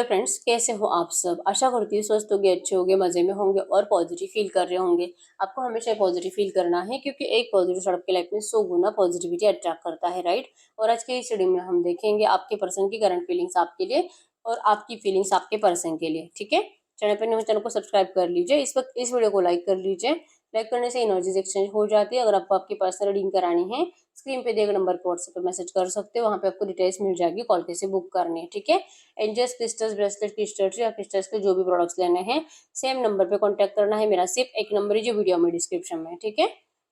Hello friends, कैसे हो आप सब। आशा करती हूँ स्वस्थ होंगे, अच्छे होंगे, मजे में होंगे और पॉजिटिव फील कर रहे होंगे। आपको हमेशा पॉजिटिव फील करना है क्योंकि एक पॉजिटिव थॉट आपकी लाइफ में 100 गुना पॉजिटिविटी अट्रैक्ट करता है, राइट। और आज के इस वीडियो में हम देखेंगे आपके पर्सन की करंट फीलिंग्स आपके लिए और आपकी फीलिंग्स आपके पर्सन के लिए। ठीक है, चैनल पर न्यू चैनल को सब्सक्राइब कर लीजिए। इस वक्त इस वीडियो को लाइक कर लीजिए। लाइक करने से एनर्जीज एक्सचेंज हो जाती है। अगर आपको आपकी पर्सनल रीडिंग करानी है, स्क्रीन पे दिए गए नंबर पर व्हाट्सएप पे मैसेज कर सकते हो। वहाँ पे आपको डिटेल्स मिल जाएगी, कॉल कैसे बुक करनी है। ठीक है, एंजल्स क्रिस्टल्स, ब्रेसलेट, क्रिस्टल्स या क्रिस्टल्स के जो भी प्रोडक्ट्स लेने हैं, सेम नंबर पे कांटेक्ट करना है। मेरा सिर्फ एक नंबर है जो वीडियो में डिस्क्रिप्शन में है। ठीक है,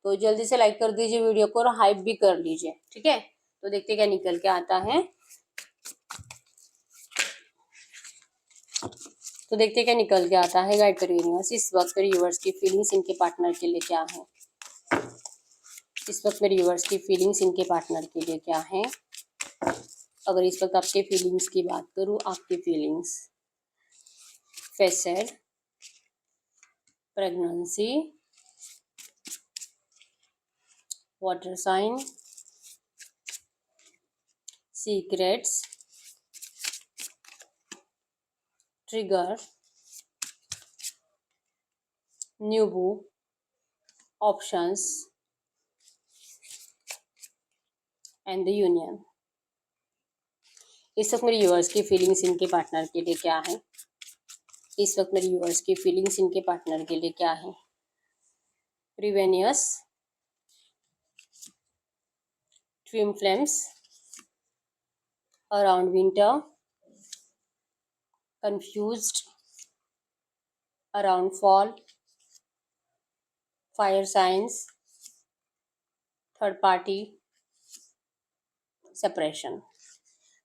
तो जल्दी से लाइक कर दीजिए वीडियो को और हाइप भी कर लीजिए। ठीक है, तो देखते क्या निकल के आता है। गाइड करिए यूनिवर्स, इस वक्त मेरे व्यूअर्स की फीलिंग्स इनके पार्टनर के लिए क्या है। इस वक्त मेरे व्यूअर्स की फीलिंग्स इनके पार्टनर के लिए क्या है। अगर इस वक्त आपके फीलिंग्स की बात करूं, आपकी feelings faced, pregnancy, water sign, secrets, trigger, new book, options and the union. इस वक्त मेरे व्यूअर्स की फीलिंग्स इनके पार्टनर के लिए क्या है। इस वक्त मेरे व्यूअर्स की फीलिंग्स इनके पार्टनर के लिए क्या है। Previous, twin flames, around winter, confused, around fall, fire signs, third party, separation.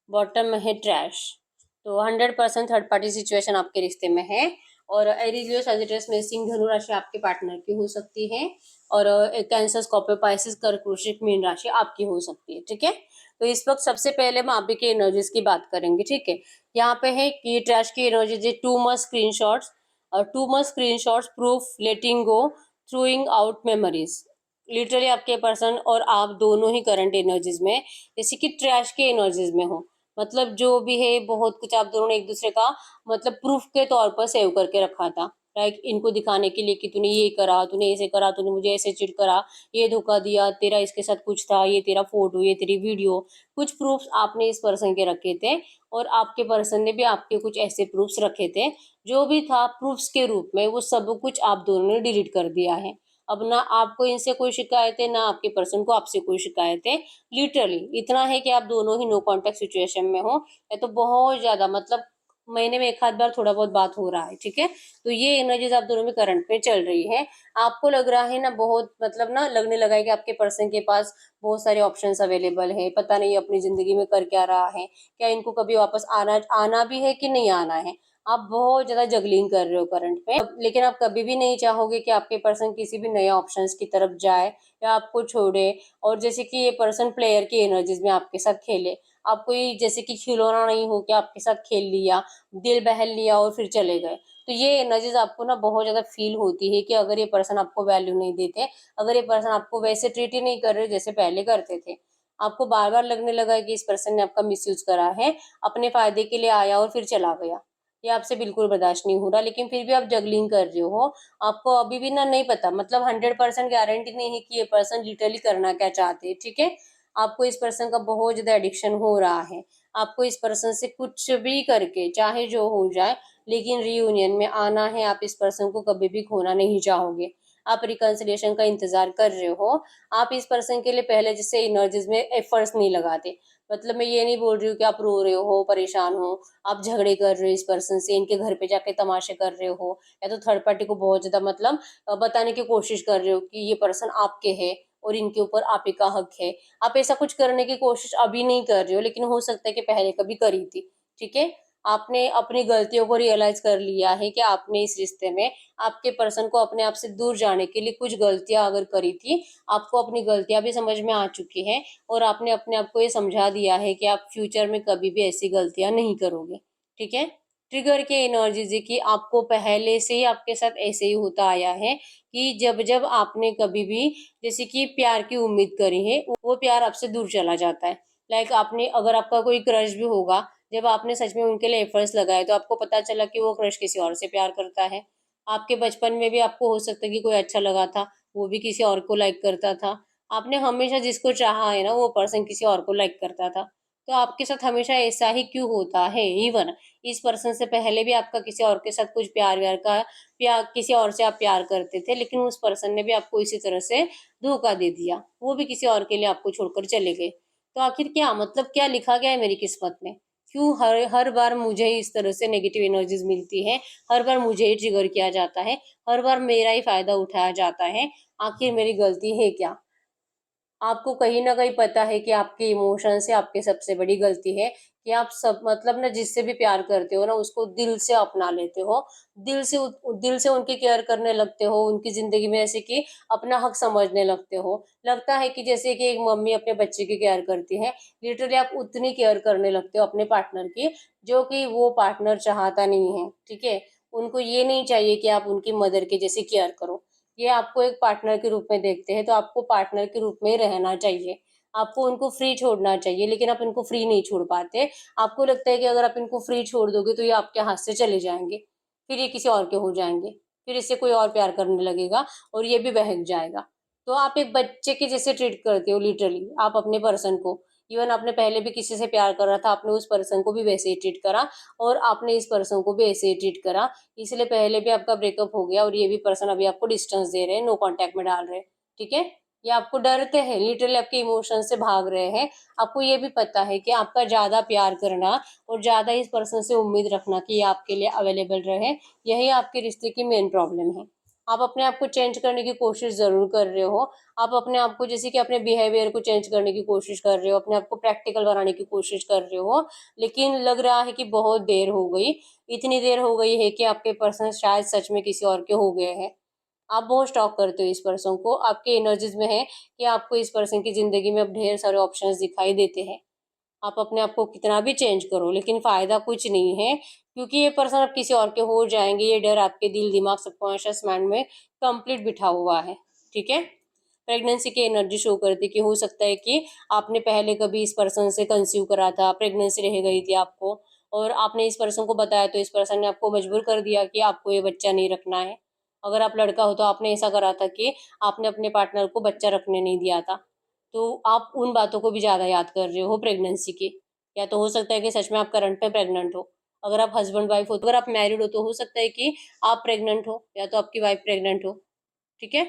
Bottom में है ट्रैश। तो 100% थर्ड पार्टी सिचुएशन आपके रिश्ते में है। और एरीज, लियो, सजिटेरियस में सिंह, धनु राशि आपके पार्टनर की हो सकती है। और कैंसर, स्कॉर्पियो, पाइसेस, कर्क, वृश्चिक, मीन राशि आपकी हो सकती है। ठीक है, तो इस वक्त सबसे पहले हम आप की एनर्जीज की बात करेंगे। ठीक है, यहाँ पे है कि ट्रैश की एनर्जी, टू मच स्क्रीनशॉट्स और टू मच स्क्रीनशॉट्स, प्रूफ, लेटिंग गो, थ्रोइंग आउट मेमोरीज। लिटरली आपके पर्सन और आप दोनों ही करंट एनर्जीज में, जैसे कि ट्रैश के एनर्जीज में हो। मतलब जो भी है बहुत कुछ आप दोनों ने एक दूसरे का मतलब प्रूफ के तौर पर सेव करके रखा था, लाइक इनको दिखाने के लिए कि तूने ये करा, तूने ऐसे करा, तूने मुझे ऐसे चीट करा, ये धोखा दिया, तेरा इसके साथ कुछ था, ये तेरा फोटो, ये तेरी वीडियो, कुछ प्रूफ्स आपने इस पर्सन के रखे थे। और आपके पर्सन ने भी आपके कुछ ऐसे प्रूफ्स रखे थे। जो भी था प्रूफ्स के रूप में, वो सब कुछ आप दोनों ने डिलीट कर दिया है। अब ना आपको इनसे कोई शिकायत है, ना आपके पर्सन को आपसे कोई शिकायत है। लिटरली इतना है कि आप दोनों ही नो कांटेक्ट सिचुएशन में हो, या तो बहुत ज्यादा मतलब महीने में एक आध बार थोड़ा बहुत बात हो रहा है। ठीक है, तो ये एनर्जीज आप दोनों में करंट में चल रही है। आपको लग रहा है ना, बहुत मतलब ना लगने लगा है कि आपके पर्सन के पास बहुत सारे ऑप्शंस अवेलेबल है। पता नहीं अपनी जिंदगी में कर क्या रहा है, क्या इनको कभी वापस आना आना भी है कि नहीं आना है। आप बहुत ज्यादा जगलिंग कर रहे हो करंट में, लेकिन आप कभी भी नहीं चाहोगे कि आपके पर्सन किसी भी नए ऑप्शंस की तरफ जाए या आपको छोड़े। और जैसे कि ये पर्सन प्लेयर की एनर्जीज में आपके साथ खेले, आप कोई जैसे कि खिलौना नहीं हो कि आपके साथ खेल लिया, दिल बहल लिया और फिर चले गए। तो ये एनर्जीज आपको ना बहुत ज्यादा फील होती है कि अगर ये पर्सन आपको वैल्यू नहीं देते, अगर ये पर्सन आपको वैसे ट्रीट ही नहीं कर रहे जैसे पहले करते थे। आपको बार बार लगने लगा है कि इस पर्सन ने आपका मिसयूज करा है, अपने फायदे के लिए आया और फिर चला गया। ये आपसे बिल्कुल बर्दाश्त नहीं हो रहा, लेकिन फिर भी आप जगलिंग कर रहे हो। आपको अभी भी ना नहीं पता, मतलब 100% गारंटी नहीं है कि ये पर्सन लिटरली करना क्या चाहते हैं। ठीक है, आपको इस पर्सन का बहुत ज्यादा एडिक्शन हो रहा है। आपको इस पर्सन से कुछ भी करके चाहे जो हो जाए, लेकिन रियूनियन में आना है। आप इस पर्सन को कभी भी खोना नहीं चाहोगे। आप रिकंसिलिएशन का इंतजार कर रहे हो। आप इस पर्सन के लिए पहले जैसे एनर्जीज में एफर्ट्स नहीं लगाते। मतलब मैं ये नहीं बोल रही हूँ कि आप रो रहे हो, परेशान हो, आप झगड़े कर रहे हो इस पर्सन से, इनके घर पे जाके तमाशे कर रहे हो, या तो थर्ड पार्टी को बहुत ज्यादा मतलब बताने की कोशिश कर रहे हो कि ये पर्सन आपके है और इनके ऊपर आप ही का हक है। आप ऐसा कुछ करने की कोशिश अभी नहीं कर रहे हो, लेकिन हो सकता है कि पहले कभी करी थी। ठीक है, आपने अपनी गलतियों को रियलाइज कर लिया है कि आपने इस रिश्ते में आपके पर्सन को अपने आप से दूर जाने के लिए कुछ गलतियां अगर करी थी। आपको अपनी गलतियां भी समझ में आ चुकी हैं और आपने अपने आप को ये समझा दिया है कि आप फ्यूचर में कभी भी ऐसी गलतियां नहीं करोगे। ठीक है, ट्रिगर के एनर्जीज कि आपको पहले से ही आपके साथ ऐसे ही होता आया है कि जब जब आपने कभी भी जैसे कि प्यार की उम्मीद करी है, वो प्यार आपसे दूर चला जाता है। लाइक आपने अगर आपका कोई क्रश भी होगा, जब आपने सच में उनके लिए एफर्ट्स लगाए तो आपको पता चला कि वो क्रश किसी और से प्यार करता है। आपके बचपन में भी आपको हो सकता है कि कोई अच्छा लगा था, वो भी किसी और को लाइक करता था। आपने हमेशा जिसको चाहा है ना, वो पर्सन किसी और को लाइक करता था। तो आपके साथ हमेशा ऐसा ही क्यों होता है? इवन इस पर्सन से पहले भी आपका किसी और के साथ कुछ प्यार-व्यार का, किसी और से आप प्यार करते थे, लेकिन उस पर्सन ने भी आपको इसी तरह से धोखा दे दिया। वो भी किसी और के लिए आपको छोड़कर चले गए। तो आखिर क्या मतलब, क्या लिखा गया है मेरी किस्मत में? क्यों हर हर बार मुझे ही इस तरह से नेगेटिव एनर्जीज मिलती है? हर बार मुझे ही ट्रिगर किया जाता है, हर बार मेरा ही फ़ायदा उठाया जाता है। आखिर मेरी गलती है क्या? आपको कहीं न कहीं पता है कि आपके इमोशन से आपकी सबसे बड़ी गलती है कि आप सब मतलब ना जिससे भी प्यार करते हो ना, उसको दिल से अपना लेते हो। दिल से उनकी केयर करने लगते हो, उनकी ज़िंदगी में ऐसे कि अपना हक समझने लगते हो। लगता है कि जैसे कि एक मम्मी अपने बच्चे की केयर करती है, लिटरली आप उतनी केयर करने लगते हो अपने पार्टनर की, जो कि वो पार्टनर चाहता नहीं है, ठीक है? उनको ये नहीं चाहिए कि आप उनकी मदर की जैसी केयर करो। ये आपको एक पार्टनर के रूप में देखते हैं, तो आपको पार्टनर के रूप में ही रहना चाहिए। आपको उनको फ्री छोड़ना चाहिए, लेकिन आप इनको फ्री नहीं छोड़ पाते। आपको लगता है कि अगर आप इनको फ्री छोड़ दोगे, तो ये आपके हाथ से चले जाएँगे। फिर ये किसी और के हो जाएँगे। फिर इससे कोई और प्यार करने लगेगा और ये भी बहक जाएगा। तो आप एक बच्चे के जैसे ट्रीट करते हो लिटरली, आप अपने पर्सन को। इवन आपने पहले भी किसी से प्यार करा था, आपने उस पर्सन को भी वैसे ही ट्रीट करा और आपने इस पर्सन को भी ऐसे ही ट्रीट करा। इसलिए पहले भी आपका ब्रेकअप हो गया और ये भी पर्सन अभी आपको डिस्टेंस दे रहे हैं, नो कांटेक्ट में डाल रहे हैं, ठीक है? ये आपको डरते हैं, लिटरली आपके इमोशन से भाग रहे हैं। आपको ये भी पता है कि आपका ज़्यादा प्यार करना और ज़्यादा इस पर्सन से उम्मीद रखना कि ये आपके लिए अवेलेबल रहे, यही आपके रिश्ते की मेन प्रॉब्लम है। आप अपने आप को चेंज करने की कोशिश ज़रूर कर रहे हो। आप अपने आप को जैसे कि अपने बिहेवियर को चेंज करने की कोशिश कर रहे हो, अपने आप को प्रैक्टिकल बनाने की कोशिश कर रहे हो, लेकिन लग रहा है कि बहुत देर हो गई। इतनी देर हो गई है कि आपके पर्सन शायद सच में किसी और के हो गए हैं। आप बहुत स्टॉक करते हो इस पर्सन को, आपके एनर्जीज में है कि आपको इस पर्सन की ज़िंदगी में अब ढेर सारे ऑप्शंस दिखाई देते हैं। आप अपने आप को कितना भी चेंज करो, लेकिन फ़ायदा कुछ नहीं है, क्योंकि ये पर्सन अब किसी और के हो जाएँगे, ये डर आपके दिल, दिमाग, सबकॉन्शियस माइंड में कंप्लीट बिठा हुआ है, ठीक है? प्रेगनेंसी की एनर्जी शो करती है कि हो सकता है कि आपने पहले कभी इस पर्सन से कंसीव करा था, प्रेगनेंसी रह गई थी आपको और आपने इस पर्सन को बताया, तो इस पर्सन ने आपको मजबूर कर दिया कि आपको ये बच्चा नहीं रखना है। अगर आप लड़का हो तो आपने ऐसा करा था कि आपने अपने पार्टनर को बच्चा रखने नहीं दिया था। तो आप उन बातों को भी ज़्यादा याद कर रहे हो प्रेगनेंसी की। या तो हो सकता है कि सच में आप करंट में प्रेग्नेंट हो। अगर आप हस्बैंड वाइफ हो, तो अगर आप मैरिड हो, तो हो सकता है कि आप प्रेग्नेंट हो या तो आपकी वाइफ प्रेग्नेंट हो, ठीक है?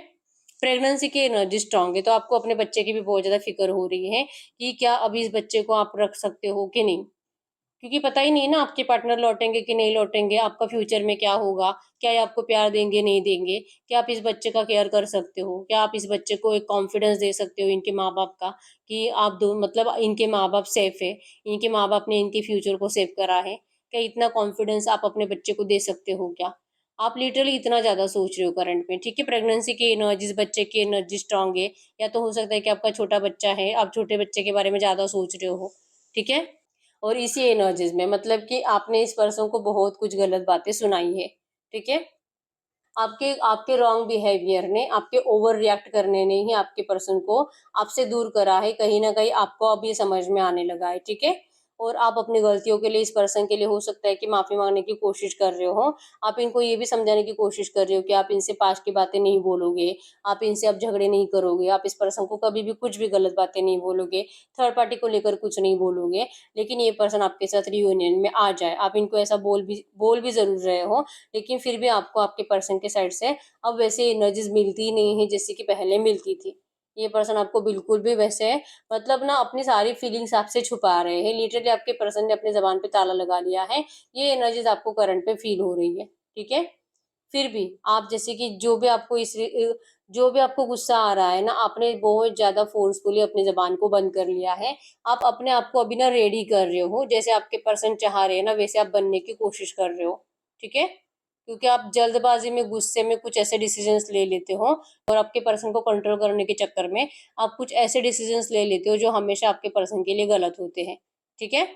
प्रेगनेंसी की एनर्जी स्ट्रांग है, तो आपको अपने बच्चे की भी बहुत ज़्यादा फ़िक्र हो रही है कि क्या अभी इस बच्चे को आप रख सकते हो कि नहीं? क्योंकि पता ही नहीं ना आपके पार्टनर लौटेंगे कि नहीं लौटेंगे, आपका फ्यूचर में क्या होगा, क्या ये आपको प्यार देंगे, नहीं देंगे, क्या आप इस बच्चे का केयर कर सकते हो, क्या आप इस बच्चे को एक कॉन्फिडेंस दे सकते हो इनके माँ-बाप का कि आप दो मतलब इनके माँ-बाप सेफ है, इनके माँ-बाप ने इनके फ्यूचर को सेव करा है, क्या इतना कॉन्फिडेंस आप अपने बच्चे को दे सकते हो क्या? आप लिटरली इतना ज़्यादा सोच रहे हो करंट में, ठीक है? प्रेगनेंसी की एनर्जीज़, बच्चे की एनर्जी स्ट्रांग है, या तो हो सकता है कि आपका छोटा बच्चा है, आप छोटे बच्चे के बारे में ज़्यादा सोच रहे हो, ठीक है? और इसी एनर्जीज में मतलब कि आपने इस पर्सन को बहुत कुछ गलत बातें सुनाई है, ठीक है? आपके आपके रॉन्ग बिहेवियर ने, आपके ओवर रिएक्ट करने ने ही आपके पर्सन को आपसे दूर करा है। कहीं न कहीं आपको अब ये समझ में आने लगा है, ठीक है? और आप अपनी गलतियों के लिए इस पर्सन के लिए हो सकता है कि माफ़ी माँगने की कोशिश कर रहे हो। आप इनको ये भी समझाने की कोशिश कर रहे हो कि आप इनसे पास्ट की बातें नहीं बोलोगे, आप इनसे अब झगड़े नहीं करोगे, आप इस पर्सन को कभी भी कुछ भी गलत बातें नहीं बोलोगे, थर्ड पार्टी को लेकर कुछ नहीं बोलोगे। लेकिन ये पर्सन आपके साथ रियूनियन में आ जाए, आप इनको ऐसा बोल भी ज़रूर रहे हो, लेकिन फिर भी आपको आपके पर्सन के साइड से अब वैसे एनर्जीज मिलती ही नहीं है जैसे कि पहले मिलती थी। ये पर्सन आपको बिल्कुल भी वैसे मतलब ना अपनी सारी फीलिंग्स आपसे छुपा रहे हैं। लिटरली आपके पर्सन ने अपनी ज़बान पे ताला लगा लिया है। ये एनर्जीज आपको करंट पे फील हो रही है, ठीक है? फिर भी आप जैसे कि जो भी आपको गुस्सा आ रहा है ना, आपने बहुत ज़्यादा फ़ोर्सफुली अपनी ज़बान को बंद कर लिया है। आप अपने आप को अभी ना रेडी कर रहे हो, जैसे आपके पर्सन चाह रहे हैं ना, वैसे आप बनने की कोशिश कर रहे हो, ठीक है? क्योंकि आप जल्दबाज़ी में, गुस्से में कुछ ऐसे डिसीज़न्स ले लेते हो और आपके पर्सन को कंट्रोल करने के चक्कर में आप कुछ ऐसे डिसीज़न्स ले लेते हो जो हमेशा आपके पर्सन के लिए गलत होते हैं, ठीक है?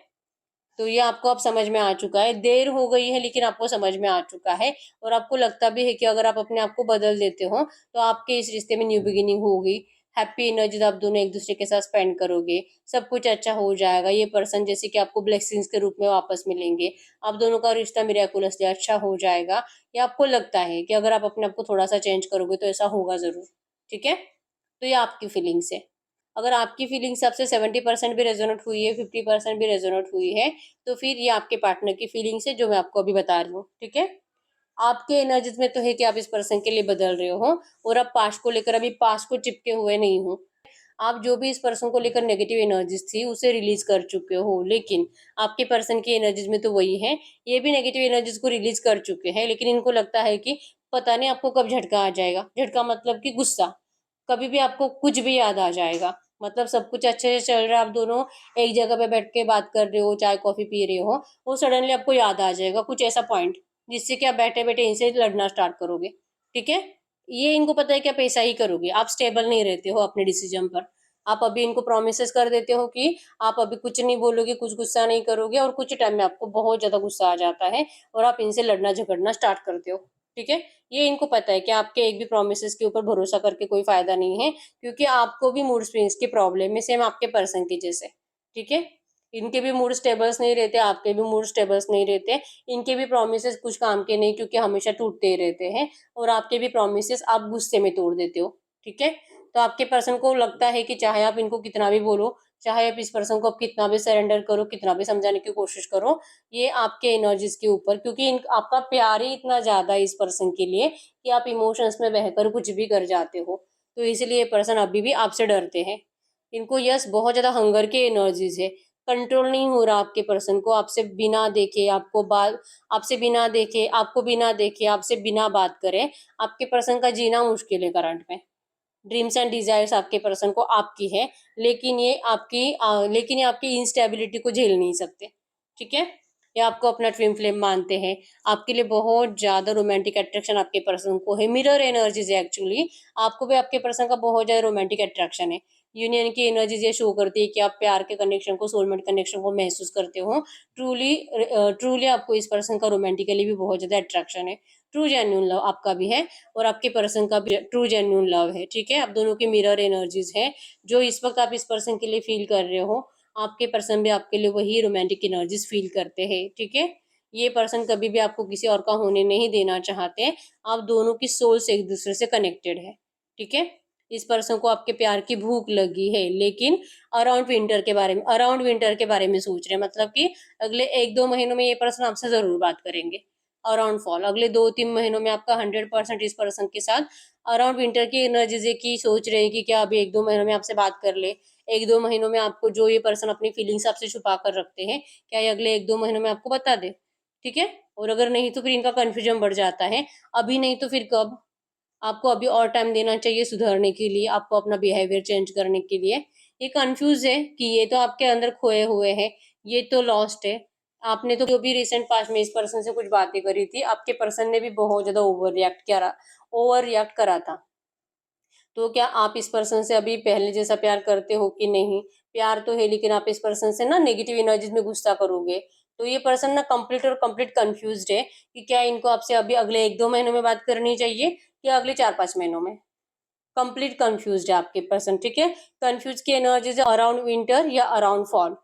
तो ये आपको अब समझ में आ चुका है। देर हो गई है, लेकिन आपको समझ में आ चुका है और आपको लगता भी है कि अगर आप अपने आप को बदल देते हो, तो आपके इस रिश्ते में न्यू बिगिनिंग होगी, हैप्पी एनर्जीज आप दोनों एक दूसरे के साथ स्पेंड करोगे, सब कुछ अच्छा हो जाएगा। ये पर्सन जैसे कि आपको ब्लेसिंग्स के रूप में वापस मिलेंगे, आप दोनों का रिश्ता मिराकुलसली अच्छा हो जाएगा। ये आपको लगता है कि अगर आप अपने आप को थोड़ा सा चेंज करोगे तो ऐसा होगा जरूर। ठीक है, तो ये आपकी फीलिंग्स है। अगर आपकी फीलिंग्स आपसे 70% भी रेजोनेट हुई है, 50% भी रेजोनेट हुई है, तो फिर ये आपके पार्टनर की फीलिंग्स है जो मैं आपको अभी बता रही हूँ। ठीक है, आपके एनर्जीज में तो है कि आप इस पर्सन के लिए बदल रहे हो, और आप पास्ट को लेकर अभी पास्ट को चिपके हुए नहीं हो। आप जो भी इस पर्सन को लेकर नेगेटिव एनर्जीज थी उसे रिलीज कर चुके हो, लेकिन आपके पर्सन की एनर्जीज में तो वही है, ये भी नेगेटिव एनर्जीज को रिलीज कर चुके हैं, लेकिन इनको लगता है कि पता नहीं आपको कब झटका आ जाएगा। झटका मतलब कि गुस्सा, कभी भी आपको कुछ भी याद आ जाएगा। मतलब सब कुछ अच्छे से चल रहा है, आप दोनों एक जगह पे बैठ के बात कर रहे हो, चाय कॉफी पी रहे हो, वो सडनली आपको याद आ जाएगा कुछ ऐसा पॉइंट, जिससे कि आप बैठे बैठे इनसे लड़ना स्टार्ट करोगे। ठीक है, ये इनको पता है कि आप ऐसा ही करोगे, आप स्टेबल नहीं रहते हो अपने डिसीजन पर। आप अभी इनको प्रोमिस कर देते हो कि आप अभी कुछ नहीं बोलोगे, कुछ गुस्सा नहीं करोगे, और कुछ टाइम में आपको बहुत ज्यादा गुस्सा आ जाता है और आप इनसे लड़ना झगड़ना स्टार्ट करते हो। ठीक है, ये इनको पता है कि आपके एक भी प्रोमिस के ऊपर भरोसा करके कोई फायदा नहीं है, क्योंकि आपको भी मूड स्विंग्स की प्रॉब्लम है, सेम आपके पर्सन की जैसे। ठीक है, इनके भी मूड स्टेबल्स नहीं रहते, आपके भी मूड स्टेबल्स नहीं रहते। इनके भी प्रोमिस कुछ काम के नहीं, क्योंकि हमेशा टूटते ही रहते हैं, और आपके भी प्रोमिस आप गुस्से में तोड़ देते हो। ठीक है, तो आपके पर्सन को लगता है कि चाहे आप इनको कितना भी बोलो, चाहे आप इस पर्सन को आप कितना भी सरेंडर करो, कितना भी समझाने की कोशिश करो, ये आपके एनर्जीज के ऊपर, क्योंकि आपका प्यार ही इतना ज्यादा है इस पर्सन के लिए कि आप इमोशंस में बहकर कुछ भी कर जाते हो। तो इसलिए ये पर्सन अभी भी आपसे डरते हैं। इनको यस बहुत ज्यादा हंगर के एनर्जीज है, कंट्रोल नहीं हो रहा आपके पर्सन को, आपसे बिना देखे आपको बात, आपसे बिना देखे आपको बिना देखे आपसे बिना बात करे आपके पर्सन का जीना मुश्किल है करंट में। ड्रीम्स एंड डिजायर्स आपके पर्सन को आपकी है, लेकिन ये आपकी इंस्टेबिलिटी को झेल नहीं सकते। ठीक है, ये आपको अपना ट्विन फ्लेम मानते हैं, आपके लिए बहुत ज्यादा रोमांटिक अट्रैक्शन आपके पर्सन को है, मिरर एनर्जीज है एक्चुअली। आपको भी आपके पर्सन का बहुत ज्यादा रोमांटिक अट्रैक्शन है। यूनियन की एनर्जीज ये शो करती है कि आप प्यार के कनेक्शन को, सोलमेट कनेक्शन को महसूस करते हो। ट्रूली ट्रूली आपको इस पर्सन का रोमांटिकली भी बहुत ज्यादा अट्रैक्शन है। ट्रू जेन्यून लव आपका भी है, और आपके पर्सन का भी ट्रू जेन्यून लव है। ठीक है, आप दोनों की मिरर एनर्जीज है, जो इस वक्त आप इस पर्सन के लिए फील कर रहे हो, आपके पर्सन भी आपके लिए वही रोमांटिक एनर्जीज फील करते हैं। ठीक है, ये पर्सन कभी भी आपको किसी और का होने नहीं देना चाहते, आप दोनों की सोल से एक दूसरे से कनेक्टेड है। ठीक है, इस पर्सन को आपके प्यार की भूख लगी है, लेकिन अराउंड विंटर के बारे में सोच रहे हैं, मतलब कि अगले 1-2 महीनों में ये पर्सन आपसे जरूर बात करेंगे। अराउंड फॉल, अगले 2-3 महीनों में आपका 100% इस पर्सन के साथ अराउंड विंटर की एनर्जीज की सोच रहे हैं कि क्या अभी 1-2 महीनों में आपसे बात कर ले। 1-2 महीनों में आपको जो ये पर्सन अपनी फीलिंग्स आपसे छुपा कर रखते हैं, क्या ये अगले 1-2 महीनों में आपको बता दे। ठीक है, और अगर नहीं तो फिर इनका कंफ्यूजन बढ़ जाता है, अभी नहीं तो फिर कब। आपको अभी और टाइम देना चाहिए सुधरने के लिए, आपको अपना बिहेवियर चेंज करने के लिए। ये कंफ्यूज है कि ये तो आपके अंदर खोए हुए हैं, ये तो लॉस्ट है। आपने तो जो भी रिसेंट पास्ट में इस पर्सन से कुछ बातें करी थी, आपके पर्सन ने भी बहुत ज्यादा ओवर रिएक्ट करा था। तो क्या आप इस पर्सन से अभी पहले जैसा प्यार करते हो कि नहीं? प्यार तो है, लेकिन आप इस पर्सन से ना नेगेटिव एनर्जीज में गुस्सा करोगे। तो ये पर्सन ना कंप्लीट कंफ्यूज्ड है कि क्या इनको आपसे अभी अगले 1-2 महीनों में बात करनी चाहिए या अगले 4-5 महीनों में। कंप्लीट कंफ्यूज्ड है आपके पर्सन। ठीक है, कंफ्यूज की एनर्जीज अराउंड विंटर या अराउंड फॉल,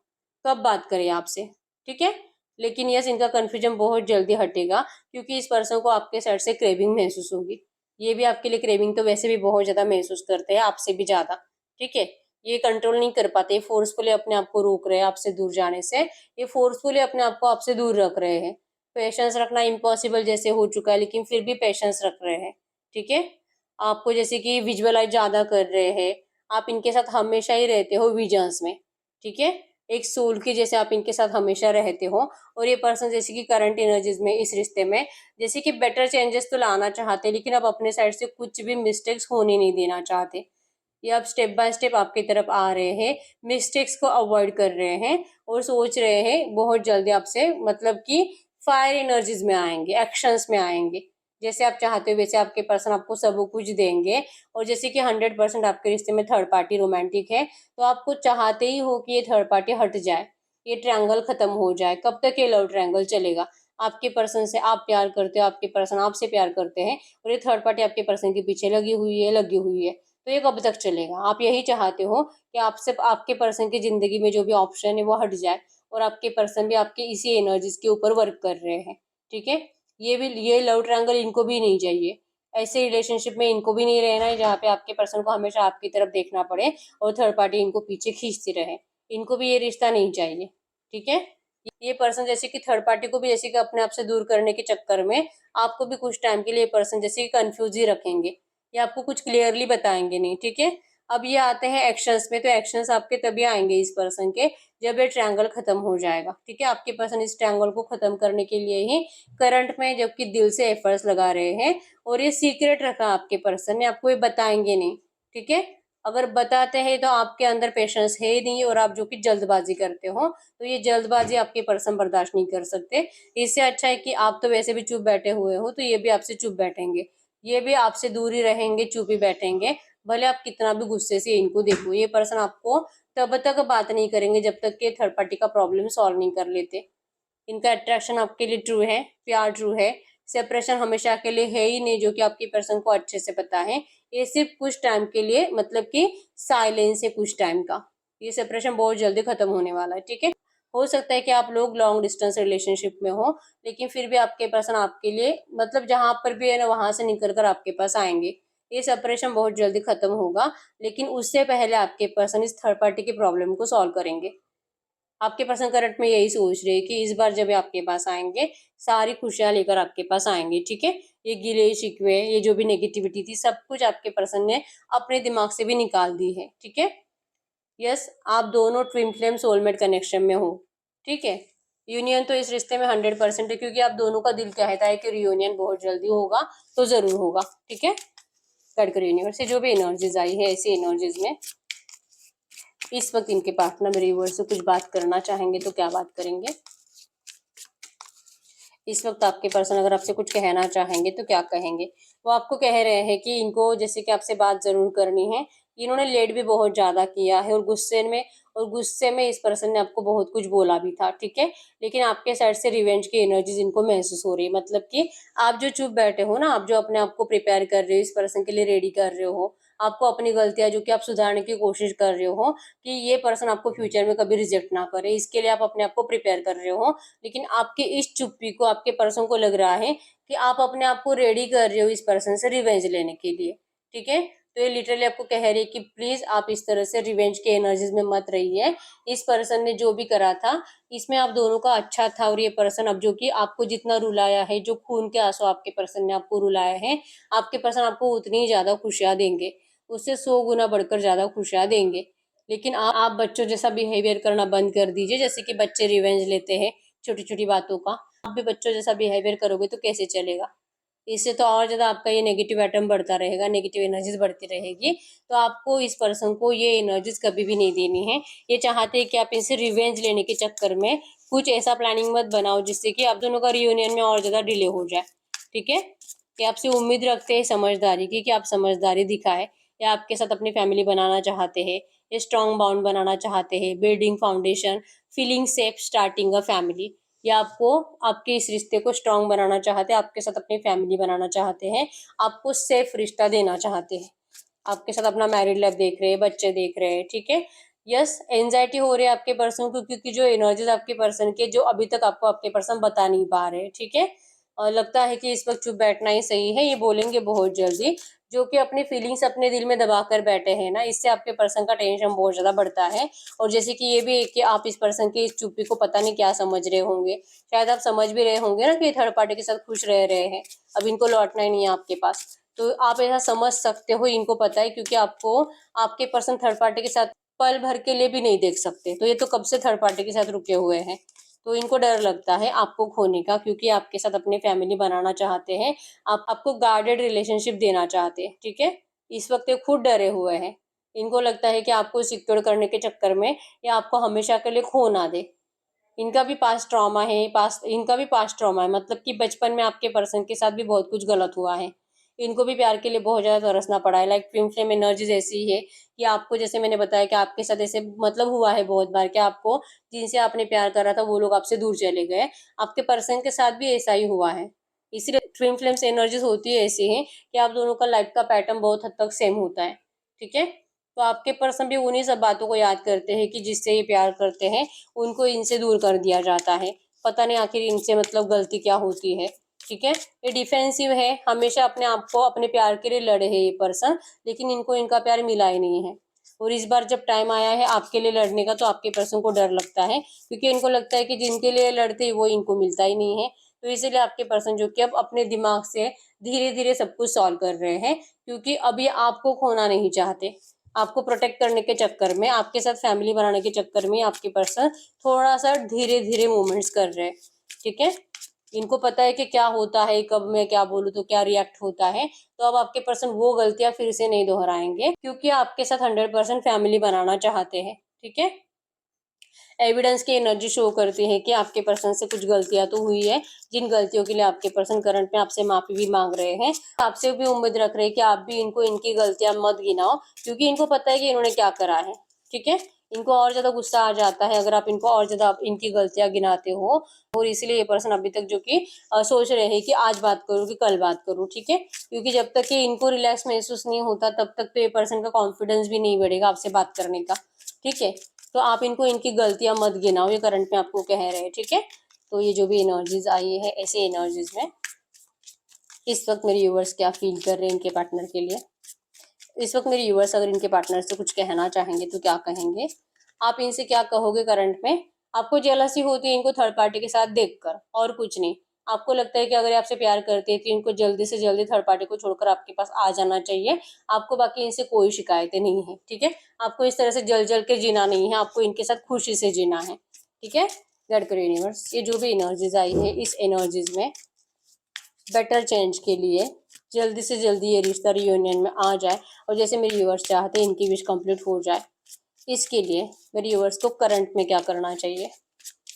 कब बात करें आपसे। ठीक है, लेकिन यस इनका कंफ्यूजन बहुत जल्दी हटेगा, क्योंकि इस पर्सन को आपके साइड से क्रेविंग महसूस होगी। ये भी आपके लिए क्रेविंग तो वैसे भी बहुत ज्यादा महसूस करते हैं, आपसे भी ज्यादा। ठीक है, ये कंट्रोल नहीं कर पाते, फोर्सफुली अपने आप को रोक रहे हैं आपसे दूर जाने से। ये फोर्सफुली अपने आप को आपसे दूर रख रहे हैं। पेशेंस रखना इम्पॉसिबल जैसे हो चुका है, लेकिन फिर भी पेशेंस रख रहे हैं। ठीक है, आपको जैसे कि विजुअलाइज ज्यादा कर रहे हैं, आप इनके साथ हमेशा ही रहते हो विजन्स में। ठीक है, एक सोल की जैसे आप इनके साथ हमेशा रहते हो। और ये पर्सन जैसे कि करंट एनर्जीज में इस रिश्ते में जैसे कि बेटर चेंजेस तो लाना चाहते हैं, लेकिन अब अपने साइड से कुछ भी मिस्टेक्स होने नहीं देना चाहते। ये अब स्टेप बाय स्टेप आपकी तरफ आ रहे हैं, मिस्टेक्स को अवॉइड कर रहे हैं, और सोच रहे हैं बहुत जल्दी आपसे, मतलब कि फायर एनर्जीज में आएंगे, एक्शंस में आएंगे। जैसे आप चाहते हो वैसे आपके पर्सन आपको सब कुछ देंगे। और जैसे कि 100% आपके रिश्ते में थर्ड पार्टी रोमांटिक है, तो आपको चाहते ही हो कि ये थर्ड पार्टी हट जाए, ये ट्रायंगल खत्म हो जाए। कब तक ये लव ट्रायंगल चलेगा? आपके पर्सन से आप प्यार करते हो, आपके पर्सन आपसे प्यार करते हैं, और ये थर्ड पार्टी आपके पर्सन के पीछे लगी हुई है। तो ये कब तक चलेगा? आप यही चाहते हो कि आपसे आपके पर्सन की ज़िंदगी में जो भी ऑप्शन है वो हट जाए और आपके पर्सन भी आपके इसी एनर्जीज़ के ऊपर वर्क कर रहे हैं, ठीक है? ये लव ट्रायंगल इनको भी नहीं चाहिए। ऐसे रिलेशनशिप में इनको भी नहीं रहना है जहाँ पे आपके पर्सन को हमेशा आपकी तरफ देखना पड़े और थर्ड पार्टी इनको पीछे खींचती रहे। इनको भी ये रिश्ता नहीं चाहिए, ठीक है? ये पर्सन जैसे कि थर्ड पार्टी को भी जैसे कि अपने आप से दूर करने के चक्कर में आपको भी कुछ टाइम के लिए पर्सन जैसे कि कंफ्यूज ही रखेंगे। ये आपको कुछ क्लियरली बताएंगे नहीं, ठीक है? अब ये आते हैं एक्शंस में, तो एक्शंस आपके तभी आएंगे इस पर्सन के जब ये ट्रायंगल खत्म हो जाएगा, ठीक है? आपके पर्सन इस ट्रायंगल को खत्म करने के लिए ही करंट में जबकि दिल से एफर्ट्स लगा रहे हैं और ये सीक्रेट रखा आपके पर्सन ने, आपको ये बताएंगे नहीं, ठीक है? अगर बताते हैं तो आपके अंदर पेशेंस है ही नहीं और आप जो कि जल्दबाजी करते हो, तो ये जल्दबाजी आपके पर्सन बर्दाश्त नहीं कर सकते। इससे अच्छा है कि आप तो वैसे भी चुप बैठे हुए हो, तो ये भी आपसे चुप बैठेंगे। ये भी आपसे दूर ही रहेंगे, चुप ही बैठेंगे। भले आप कितना भी गुस्से से इनको देखो, ये पर्सन आपको तब तक बात नहीं करेंगे जब तक कि थर्ड पार्टी का प्रॉब्लम सॉल्व नहीं कर लेते। इनका अट्रैक्शन आपके लिए ट्रू है, प्यार ट्रू है, सेपरेशन हमेशा के लिए है ही नहीं, जो कि आपकी पर्सन को अच्छे से पता है। ये सिर्फ कुछ टाइम के लिए, मतलब कि साइलेंस है कुछ टाइम का। ये सेपरेशन बहुत जल्दी खत्म होने वाला है, ठीक है? हो सकता है कि आप लोग लॉन्ग डिस्टेंस रिलेशनशिप में हो, लेकिन फिर भी आपके पर्सन आपके लिए, मतलब जहां पर भी है ना, वहां से निकल कर आपके पास आएंगे। ये सेपरेशन बहुत जल्दी खत्म होगा, लेकिन उससे पहले आपके पर्सन इस थर्ड पार्टी की प्रॉब्लम को सॉल्व करेंगे। आपके पर्सन करंट में यही सोच रहे हैं कि इस बार जब ये आपके पास आएंगे, सारी खुशियां लेकर आपके पास आएंगे, ठीक है? ये गिले शिकवे, ये जो भी नेगेटिविटी थी, सब कुछ आपके पर्सन ने अपने दिमाग से भी निकाल दी है, ठीक है? यस, आप दोनों ट्विन फ्लेम सोलमेट कनेक्शन में हो, ठीक है? यूनियन तो इस रिश्ते में 100% है, क्योंकि आप दोनों का दिल कहता है कि रियूनियन बहुत जल्दी होगा, तो जरूर होगा, ठीक है? कड़कर यूनिवर्स से जो भी एनर्जीज आई है, ऐसी एनर्जीज में इस वक्त इनके पार्टनर रिवर्स से कुछ बात करना चाहेंगे तो क्या बात करेंगे? इस वक्त आपके पर्सन अगर आपसे कुछ कहना चाहेंगे तो क्या कहेंगे? वो आपको कह रहे हैं कि इनको जैसे कि आपसे बात जरूर करनी है। इन्होंने लेट भी बहुत ज्यादा किया है और गुस्से में इस पर्सन ने आपको बहुत कुछ बोला भी था, ठीक है? लेकिन आपके साइड से रिवेंज की एनर्जीज इनको महसूस हो रही है, मतलब कि आप जो चुप बैठे हो ना, आप जो अपने आप को प्रिपेयर कर रहे हो, इस पर्सन के लिए रेडी कर रहे हो, आपको अपनी गलतियां जो कि आप सुधारने की कोशिश कर रहे हो कि ये पर्सन आपको फ्यूचर में कभी रिजेक्ट ना करे, इसके लिए आप अपने आप को प्रिपेयर कर रहे हो। लेकिन आपके इस चुप्पी को आपके पर्सन को लग रहा है कि आप अपने आप को रेडी कर रहे हो इस पर्सन से रिवेंज लेने के लिए, ठीक है? तो ये लिटरली आपको कह रही है कि प्लीज आप इस तरह से रिवेंज के एनर्जीज में मत रहिए। इस पर्सन ने जो भी करा था, इसमें आप दोनों का अच्छा था, और ये पर्सन अब जो कि आपको जितना रुलाया है, जो खून के आंसू आपके पर्सन ने आपको रुलाया है, आपके पर्सन आपको उतनी ही ज्यादा खुशियां देंगे, उससे 100 गुना बढ़कर ज्यादा खुशियां देंगे। लेकिन आप बच्चों जैसा बिहेवियर करना बंद कर दीजिए, जैसे कि बच्चे रिवेंज लेते हैं छोटी छोटी बातों का। आप भी बच्चों जैसा बिहेवियर करोगे तो कैसे चलेगा? इससे तो और ज्यादा आपका ये नेगेटिव एटम बढ़ता रहेगा, नेगेटिव एनर्जीज बढ़ती रहेगी। तो आपको इस पर्सन को ये एनर्जीज कभी भी नहीं देनी है। ये चाहते हैं कि आप इनसे रिवेंज लेने के चक्कर में कुछ ऐसा प्लानिंग मत बनाओ जिससे कि आप दोनों का रियूनियन में और ज्यादा डिले हो जाए, ठीक है? कि आपसे उम्मीद रखते हैं समझदारी की, कि आप समझदारी दिखाए, या आपके साथ अपनी फैमिली बनाना चाहते हैं, ये स्ट्रॉन्ग बाउंड बनाना चाहते हैं, building foundation, feeling safe, starting a family. या आपको आपके इस रिश्ते को स्ट्रॉन्ग बनाना चाहते हैं, आपके साथ अपनी फैमिली बनाना चाहते हैं, आपको सेफ रिश्ता देना चाहते हैं, आपके साथ अपना मैरिड लाइफ देख रहे हैं, बच्चे देख रहे हैं, ठीक है? यस, एंजाइटी हो रही है आपके पर्सन को, क्योंकि जो एनर्जीज आपके पर्सन के जो अभी तक आपको आपके पर्सन बता नहीं पा रहे हैं, ठीक है? और लगता है कि इस वक्त चुप बैठना ही सही है, ये बोलेंगे बहुत जल्दी। जो कि अपनी फीलिंग्स अपने दिल में दबा कर बैठे हैं ना, इससे आपके पर्सन का टेंशन बहुत ज्यादा बढ़ता है। और जैसे कि ये भी है कि आप इस पर्सन की इस चुप्पी को पता नहीं क्या समझ रहे होंगे, शायद आप समझ भी रहे होंगे ना कि थर्ड पार्टी के साथ खुश रह रहे हैं, अब इनको लौटना ही नहीं है आपके पास। तो आप ऐसा समझ सकते हो, इनको पता है, क्योंकि आपको आपके पर्सन थर्ड पार्टी के साथ पल भर के लिए भी नहीं देख सकते, तो ये तो कब से थर्ड पार्टी के साथ रुके हुए हैं। तो इनको डर लगता है आपको खोने का, क्योंकि आपके साथ अपनी फैमिली बनाना चाहते हैं, आप आपको गार्डेड रिलेशनशिप देना चाहते हैं, ठीक है? इस वक्त ये खुद डरे हुए हैं। इनको लगता है कि आपको सिक्योर करने के चक्कर में ये आपको हमेशा के लिए खो ना दे। इनका भी पास्ट ट्रॉमा है, मतलब कि बचपन में आपके पर्सन के साथ भी बहुत कुछ गलत हुआ है। इनको भी प्यार के लिए बहुत ज्यादा तरसना पड़ा है। लाइक ट्विन फ्लेम एनर्जीज ऐसी है कि आपको, जैसे मैंने बताया कि आपके साथ ऐसे मतलब हुआ है बहुत बार कि आपको जिनसे आपने प्यार करा था वो लोग आपसे दूर चले गए। आपके पर्सन के साथ भी ऐसा ही हुआ है। इसीलिए ट्विन फ्लेम्स एनर्जीज होती है ऐसी है कि आप दोनों का लाइफ का पैटर्न बहुत हद तक सेम होता है। ठीक है। तो आपके पर्सन भी उन्हीं सब बातों को याद करते हैं कि जिससे ये प्यार करते हैं, उनको इनसे दूर कर दिया जाता है। पता नहीं आखिर इनसे मतलब गलती क्या होती है। ठीक है। ये डिफेंसिव है, हमेशा अपने आप को अपने प्यार के लिए लड़े है ये पर्सन, लेकिन इनको इनका प्यार मिला ही नहीं है। और इस बार जब टाइम आया है आपके लिए लड़ने का, तो आपके पर्सन को डर लगता है, क्योंकि इनको लगता है कि जिनके लिए लड़ते वो इनको मिलता ही नहीं है। तो इसीलिए आपके पर्सन जो कि अब अपने दिमाग से धीरे धीरे सब कुछ सॉल्व कर रहे हैं, क्योंकि अभी आपको खोना नहीं चाहते। आपको प्रोटेक्ट करने के चक्कर में, आपके साथ फैमिली बनाने के चक्कर में आपके पर्सन थोड़ा सा धीरे धीरे मूवमेंट्स कर रहे हैं। ठीक है। इनको पता है कि क्या होता है, कब मैं क्या बोलूँ तो क्या रिएक्ट होता है। तो अब आपके पर्सन वो गलतियां फिर से नहीं दोहराएंगे, क्योंकि आपके साथ 100% फैमिली बनाना चाहते हैं। ठीक है। एविडेंस की एनर्जी शो करती है कि आपके पर्सन से कुछ गलतियां तो हुई है, जिन गलतियों के लिए आपके पर्सन करंट में आपसे माफी भी मांग रहे हैं। आपसे भी उम्मीद रख रहे हैं कि आप भी इनको इनकी गलतियां मत गिनाओ, क्योंकि इनको पता है कि इन्होंने क्या करा है। ठीक है। इनको और ज्यादा गुस्सा आ जाता है अगर आप इनको और ज्यादा इनकी गलतियां गिनाते हो। और इसलिए ये पर्सन अभी तक जो कि सोच रहे हैं कि आज बात करूँ कि कल बात करूँ। ठीक है। क्योंकि जब तक कि इनको रिलैक्स महसूस नहीं होता, तब तक तो ये पर्सन का कॉन्फिडेंस भी नहीं बढ़ेगा आपसे बात करने का। ठीक है। तो आप इनको इनकी गलतियां मत गिनाओ, ये करंट में आपको कह रहे हैं। ठीक है। तो ये जो भी एनर्जीज आई है, ऐसे एनर्जीज में इस वक्त मेरे व्यूअर्स क्या फील कर रहे हैं इनके पार्टनर के लिए। इस वक्त मेरे व्यूअर्स अगर इनके पार्टनर से कुछ कहना चाहेंगे तो क्या कहेंगे, आप इनसे क्या कहोगे करंट में। आपको जेलसी होती है इनको थर्ड पार्टी के साथ देखकर, और कुछ नहीं। आपको लगता है कि अगर ये आपसे प्यार करते हैं तो इनको जल्दी से जल्दी थर्ड पार्टी को छोड़कर आपके पास आ जाना चाहिए। आपको बाकी इनसे कोई शिकायतें नहीं है। ठीक है। आपको इस तरह से जल जल के जीना नहीं है, आपको इनके साथ खुशी से जीना है। ठीक है। गॉड करो यूनिवर्स, ये जो भी एनर्जीज आई है, इस एनर्जीज में बेटर चेंज के लिए जल्दी से जल्दी ये रिश्ता रियूनियन में आ जाए, और जैसे मेरे व्यूअर्स चाहते हैं इनकी विश कंप्लीट हो जाए। इसके लिए मेरे व्यूअर्स को करंट में क्या करना चाहिए,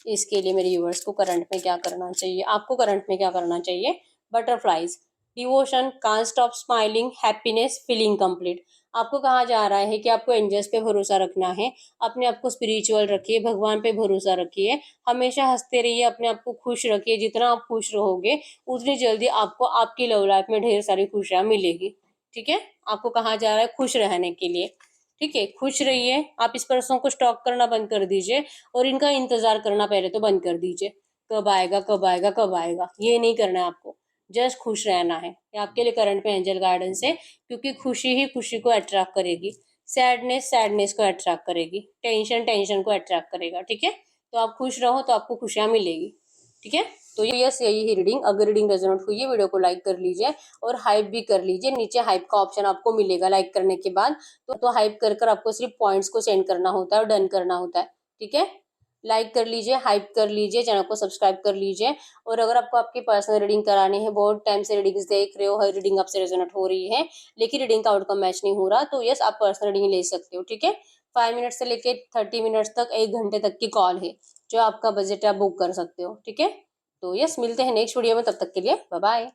इसके लिए मेरे व्यूअर्स को करंट में क्या करना चाहिए, आपको करंट में क्या करना चाहिए। Butterflies, devotion, can't stop smiling, happiness, feeling complete. आपको कहा जा रहा है कि आपको एंजल्स पे भरोसा रखना है, अपने आप को स्पिरिचुअल रखिए, भगवान पे भरोसा रखिए, हमेशा हंसते रहिए, अपने आप को खुश रखिए। जितना आप खुश रहोगे उतनी जल्दी आपको आपकी लव लाइफ में ढेर सारी खुशियां मिलेगी। ठीक है। आपको कहा जा रहा है खुश रहने के लिए। ठीक है। खुश रहिए। आप इस पर्सन को स्टॉक करना बंद कर दीजिए, और इनका इंतजार करना पहले तो बंद कर दीजिए। कब आएगा कब आएगा कब आएगा, ये नहीं करना है आपको। जस्ट खुश रहना है। ये आपके लिए करंट में एंजल गाइडेंस है, क्योंकि खुशी ही खुशी को अट्रैक्ट करेगी, सैडनेस सैडनेस को अट्रैक्ट करेगी, टेंशन टेंशन को अट्रैक्ट करेगा। ठीक है। तो आप खुश रहो तो आपको खुशियां मिलेगी। ठीक है। तो यस, यही ही रीडिंग। अगर रीडिंग रेजोनेट हुई है, वीडियो को लाइक कर लीजिए और हाइप भी कर लीजिए। नीचे हाइप का ऑप्शन आपको मिलेगा लाइक करने के बाद। तो हाइप कर कर आपको सिर्फ पॉइंट्स को सेंड करना होता है और डन करना होता है। ठीक है। लाइक कर लीजिए, हाइप कर लीजिए, चैनल को सब्सक्राइब कर लीजिए। और अगर आपको आपकी पर्सनल रीडिंग करानी है, बहुत टाइम से रीडिंग्स देख रहे हो, हर रीडिंग आपसे रेजोनेट हो रही है, लेकिन रीडिंग का आउटकम मैच नहीं हो रहा, तो यस, आप पर्सनल रीडिंग ले सकते हो। ठीक है। 5 मिनट से लेके 30 मिनट्स तक, 1 घंटे तक की कॉल है, जो आपका बजट आप बुक कर सकते हो। ठीक है। तो यस, मिलते हैं नेक्स्ट वीडियो में, तब तक के लिए बाय बाय।